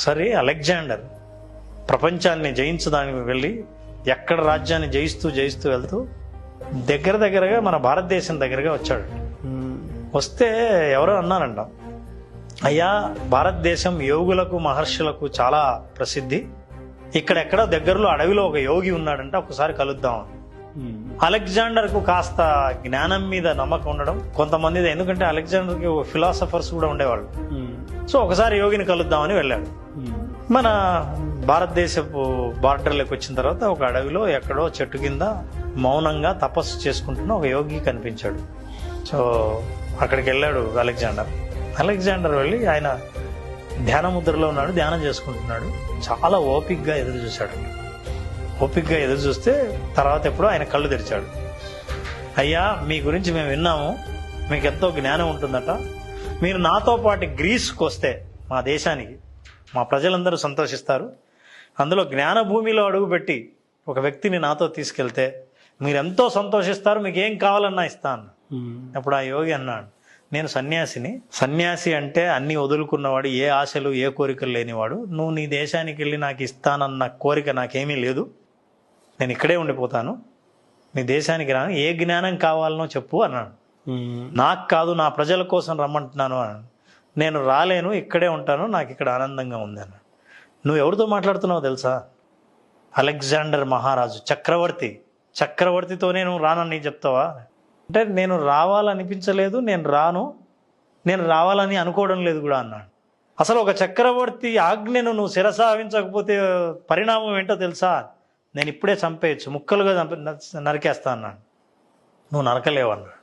సరే, అలెగ్జాండర్ ప్రపంచాన్ని జయించడానికి వెళ్ళి ఎక్కడ రాజ్యాన్ని జయిస్తూ వెళ్తూ దగ్గరగా మన భారతదేశం దగ్గరగా వచ్చాడు. వస్తే ఎవరో అన్నారంట, అయ్యా భారతదేశం యోగులకు మహర్షులకు చాలా ప్రసిద్ధి, ఇక్కడెక్కడో దగ్గరలో అడవిలో ఒక యోగి ఉన్నాడంట, ఒకసారి కలుద్దాం. అలెగ్జాండర్కు కాస్త జ్ఞానం మీద నమ్మకం ఉండడం కొంతమంది, ఎందుకంటే అలెగ్జాండర్కి ఫిలాసఫర్స్ కూడా ఉండేవాళ్ళు. సో ఒకసారి యోగిని కలుద్దామని వెళ్ళాడు. మన భారతదేశపు బార్డర్లోకి వచ్చిన తర్వాత ఒక అడవిలో ఎక్కడో చెట్టు కింద మౌనంగా తపస్సు చేసుకుంటున్న ఒక యోగి కనిపించాడు. సో అక్కడికి వెళ్ళాడు అలెగ్జాండర్ వెళ్ళి ఆయన ధ్యాన ముద్రలో ఉన్నాడు, ధ్యానం చేసుకుంటున్నాడు. చాలా ఓపిక్గా ఎదురు చూశాడు. ఓపిక్గా ఎదురు చూస్తే తర్వాత ఎప్పుడో ఆయన కళ్ళు తెరిచాడు. అయ్యా, మీ గురించి మేము విన్నాము, మీకు ఎంతో జ్ఞానం ఉంటుందట, మీరు నాతో పాటు గ్రీస్కి వస్తే మా దేశానికి మా ప్రజలందరూ సంతోషిస్తారు, అందులో జ్ఞాన భూమిలో అడుగుపెట్టి ఒక వ్యక్తిని నాతో తీసుకెళ్తే మీరు ఎంతో సంతోషిస్తారు, మీకు ఏం కావాలన్నా ఇస్తాను. అప్పుడు ఆ యోగి అన్నాడు, నేను సన్యాసిని, సన్యాసి అంటే అన్నీ వదులుకున్నవాడు, ఏ ఆశలు ఏ కోరికలు లేనివాడు, నువ్వు నీ దేశానికి వెళ్ళి నాకు ఇస్తానన్న కోరిక నాకేమీ లేదు, నేను ఇక్కడే ఉండిపోతాను, నీ దేశానికి రాను, ఏ జ్ఞానం కావాలనో చెప్పు అన్నాడు. నాకు కాదు, నా ప్రజల కోసం రమ్మంటున్నాను అన్నాడు. నేను రాలేను, ఇక్కడే ఉంటాను, నాకు ఇక్కడ ఆనందంగా ఉంది అన్నాడు. నువ్వు ఎవరితో మాట్లాడుతున్నావో తెలుసా? అలెగ్జాండర్ మహారాజు, చక్రవర్తితోనే నువ్వు రానని చెప్తావా అంటే, నేను రావాలనిపించలేదు, నేను రావాలని అనుకోవడం లేదు కూడా అన్నాడు. అసలు ఒక చక్రవర్తి ఆజ్ఞను నువ్వు శిరసావించకపోతే పరిణామం ఏంటో తెలుసా? నేను ఇప్పుడే చంపేయచ్చు, ముక్కలుగా నరికేస్తా అన్నాడు. నువ్వు నరకలేవు అన్నాడు.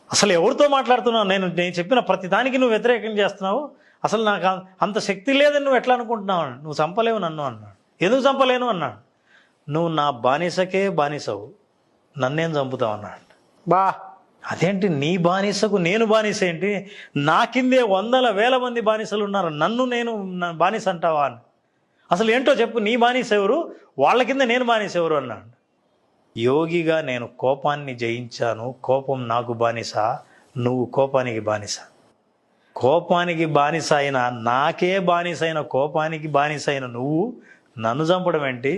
అసలు ఎవరితో మాట్లాడుతున్నావు? నేను చెప్పిన ప్రతి దానికి నువ్వు వ్యతిరేకం చేస్తున్నావు, అసలు నాకు అంత శక్తి లేదని నువ్వు ఎట్లా అనుకుంటున్నావు? నువ్వు చంపలేవు నన్ను అన్నాడు. ఎందుకు చంపలేను అన్నాడు. నువ్వు నా బానిసకే బానిసవు, నన్నేం చంపుతావు అన్నాడు. అదేంటి, నీ బానిసకు నేను బానిస ఏంటి? నా కిందే 100,000 మంది బానిసలు ఉన్నారు, నేను బానిస అంటావా అని. అసలు ఏంటో చెప్పు, నీ బానిస ఎవరు, వాళ్ళ కింద నేను బానిస ఎవరు అన్నాడు. యోగిగా నేను కోపాన్ని జయించాను, కోపం నాకు బానిస, నువ్వు కోపానికి బానిస. కోపానికి బానిస అయిన, నాకే బానిస అయిన, కోపానికి బానిస అయిన నువ్వు నన్ను చంపడం ఏంటి?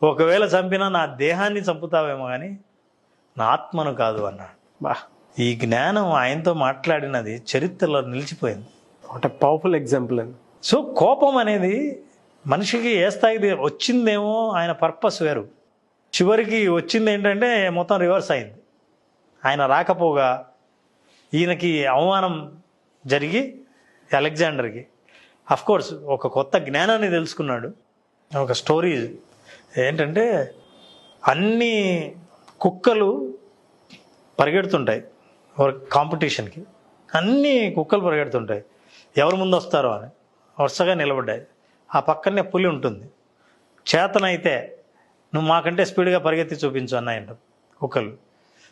ఒకవేళ చంపినా నా దేహాన్ని చంపుతావేమో కానీ నా ఆత్మను కాదు అన్నాడు. ఈ జ్ఞానం ఆయనతో మాట్లాడినది చరిత్రలో నిలిచిపోయింది. వాట్ ఎ పవర్ఫుల్ ఎగ్జాంపుల్ అండి. సో కోపం అనేది మనిషికి ఏ స్థాయికి వచ్చిందేమో, ఆయన పర్పస్ వేరు, చివరికి వచ్చింది ఏంటంటే మొత్తం రివర్స్ అయింది. ఆయన రాకపోగా ఈయనకి అవమానం జరిగి అలెగ్జాండర్కి అఫ్కోర్స్ ఒక కొత్త జ్ఞానాన్ని తెలుసుకున్నాడు. ఒక స్టోరీ ఏంటంటే, అన్ని కుక్కలు పరిగెడుతుంటాయి కాంపిటీషన్కి, అన్ని కుక్కలు పరిగెడుతుంటాయి, ఎవరు ముందు వస్తారో అని వరుసగా నిలబడ్డాయి. ఆ పక్కనే పులి ఉంటుంది. చేతనైతే నువ్వు మాకంటే స్పీడ్గా పరిగెత్తి చూపించు అన్నాయంట కుక్కలు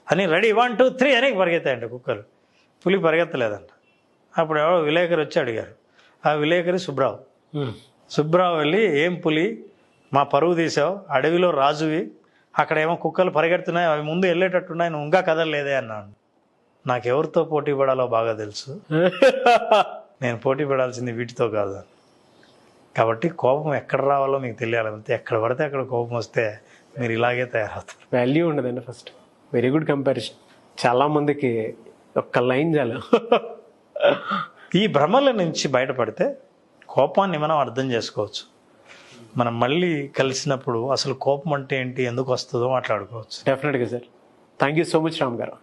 అని. రెడీ 1 2 3 అని పరిగెత్తాయంట కుక్కలు. పులి పరిగెత్తలేదంట. అప్పుడు ఎవరో విలేకరు వచ్చి అడిగారు. ఆ విలేకరి సుబ్రావ్ వెళ్ళి, ఏం పులి, మా పరువు తీసావు, అడవిలో రాజువి, అక్కడేమో కుక్కలు పరిగెడుతున్నాయి, అవి ముందు వెళ్ళేటట్టున్నాయి, నువ్వు ఇంకా కదలలేదే అన్నాడు. నాకెవరితో పోటీ పడాలో బాగా తెలుసు, నేను పోటీ పడాల్సింది వీటితో కాదు. కాబట్టి కోపం ఎక్కడ రావాలో మీకు తెలియాలంటే, ఎక్కడ పడితే అక్కడ కోపం వస్తే మీరు ఇలాగే తయారవుతారు. వాల్యూ ఉండదండి. First very good comparison. చాలామందికి ఒక్క లైన్ చాలు. ఈ భ్రమల నుంచి బయటపడితే కోపాన్ని మనం అర్థం చేసుకోవచ్చు. మనం మళ్ళీ కలిసినప్పుడు అసలు కోపం అంటే ఏంటి, ఎందుకు వస్తుందో మాట్లాడుకోవచ్చు. డెఫినెట్గా sir. Thank you so much Ram గారు.